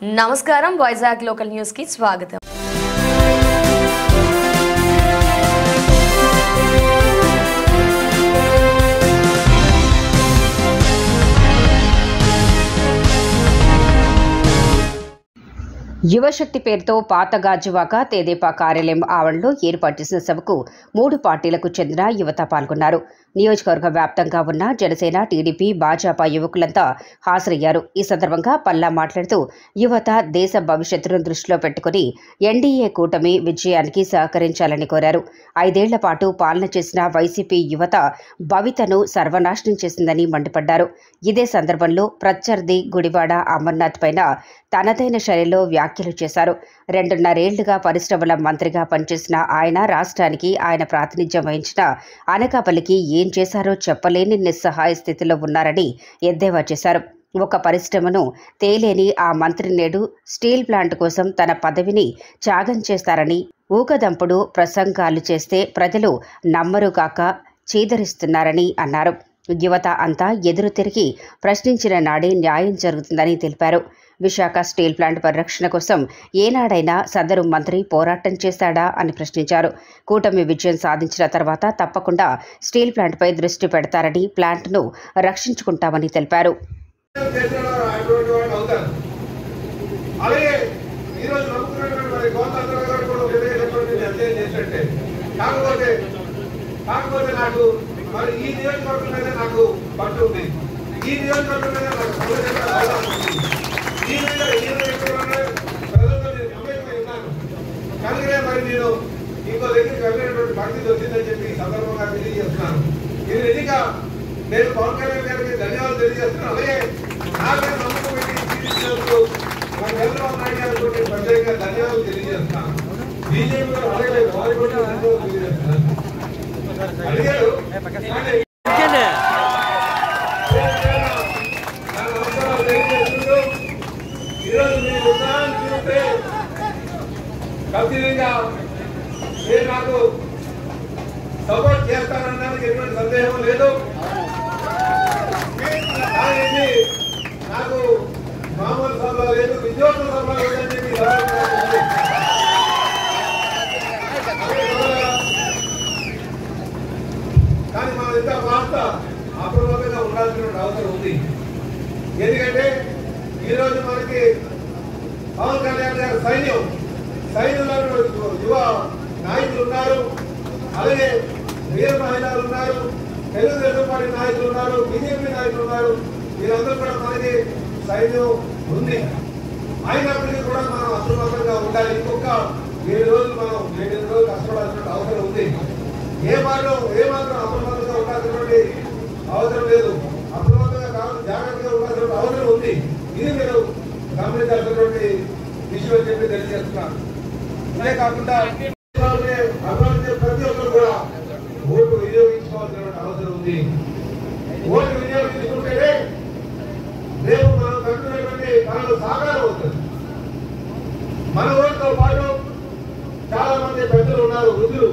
నమస్కారం Vizag local news కి స్వాగతం. యువశక్తి పేరుతో పాత గాజువాక తెదేపా కార్యాలయం ఆవరణలో ఏర్పాటు చేసిన సభకు 3 పార్టీలకు చెందిన యువత పాల్గొన్నారు. నియోజకవర్గ వ్యాప్తంగా ఉన్న జనసేన, టీడీపీ, భాజపా యువకులంతా హాజరయ్యారు. ఈ సందర్భంగా పల్లా మాట్లాడుతూ యువత దేశ భవిష్యత్తును దృష్టిలో పెట్టుకుని ఎన్డీఏ కూటమి విజయానికి సహకరించాలని కోరారు. 5 ఏళ్ల పాటు పాలన చేసిన వైసీపీ యువత భవితను సర్వనాశనం చేసిందని మండిపడ్డారు. ఇదే సందర్భంలో ప్రత్యర్థి గుడివాడ అమర్నాథ్ పైన తనదైన శైలిలో వ్యాఖ్యలు చేశారు. 2.5 ఏళ్లుగా పరిశ్రమల మంత్రిగా పనిచేసిన ఆయన రాష్ట్రానికి ఆయన ప్రాతినిధ్యం వహించిన అనకాపల్లికి ఏం చేశారో చెప్పలేని నిస్సహాయ స్థితిలో ఉన్నారని ఎద్దేవా చేశారు. ఒక పరిశ్రమను తేలేని ఆ మంత్రి నేడు స్టీల్ ప్లాంట్ కోసం తన పదవిని త్యాగం చేస్తారని ఊకదంపుడు ప్రసంగాలు చేస్తే ప్రజలు నమ్మరు కాక చీదరిస్తున్నారని అన్నారు. యువత అంతా ఎదురు తిరిగి ప్రశ్నించిన నాడే న్యాయం జరుగుతుందని తెలిపారు. విశాఖ స్టీల్ ప్లాంట్ పరిరక్షణ కోసం ఏనాడైనా సదరు మంత్రి పోరాటం చేశాడా అని ప్రశ్నించారు. కూటమి విజయం సాధించిన తర్వాత తప్పకుండా స్టీల్ ప్లాంట్పై దృష్టి పెడతారని, ప్లాంట్ను రక్షించుకుంటామని తెలిపారు. కనుకనే మరి నేను ఇంకో దగ్గరికి వెళ్ళినటువంటి పరిస్థితి వచ్చిందని చెప్పి సందర్భంగా తెలియజేస్తున్నాను. ఇది నిజంగా నేను పవన్ కళ్యాణ్ గారికి ధన్యవాదాలు తెలియజేస్తున్నాను. అలాగే నాకే నమ్మకం పెట్టి మన చంద్రబాబు నాయుడు గారికి ప్రత్యేకంగా ధన్యవాదాలు తెలియజేస్తున్నాను. బీజేపీ అలాగే వారి కూడా ధన్యవాదాలు తెలియజేస్తున్నాను. అడిగారు ఈరోజు మీ ఉత్సాహాన్ని చూస్తే ఖచ్చితంగా మీరు నాకు సపోర్ట్ చేస్తానడానికి ఎటువంటి సందేహం లేదు. కానీ నాకు మామూలు సభలో లేదు, విద్యార్థుల సభలో లేదని చెప్పి కానీ మనం ఇంకా కాస్త అప్రమత్తంగా ఉండాల్సిన అవసరం ఉంది. ఎందుకంటే ఈరోజు మనకి పవన్ కళ్యాణ్ గారి సైన్యంలో యువ నాయకులు ఉన్నారు, అలాగే వీర మహిళలు ఉన్నారు, తెలుగుదేశం పార్టీ నాయకులు ఉన్నారు, బీజేపీ నాయకులు ఉన్నారు. వీరందరూ కూడా మనకి సైన్యం ఉంది. అయినప్పటికీ కూడా మనం అప్రమత్తంగా ఉండాలి. ఇంకొక 7 రోజులు మనం 7 రోజులు కష్టపడాల్సిన అవసరం ఉంది. ఏమాత్రం అప్రమత్తంగా ఉండాల్సినటువంటి అవసరం లేదు. అప్రమత్తంగా కాదు, జాగ్రత్తగా ఉండాల్సిన అవసరం ఉంది. ఇది మీరు గమనించాల్సినటువంటి విషయం అని చెప్పి తెలియజేస్తున్నాను. ఇదే కాకుండా ప్రతి ఒక్కరు కూడా ఓటు వినియోగించుకోవాల్సిన అవసరం ఉంది. ఓటు వినియోగించుకుంటేనే రేపు మనం కట్టుకునేటువంటి పనులు సాకారం అవుతుంది. మన ఓటుతో పాటు చాలా మంది పెద్దలు ఉన్నారు, వృద్ధులు.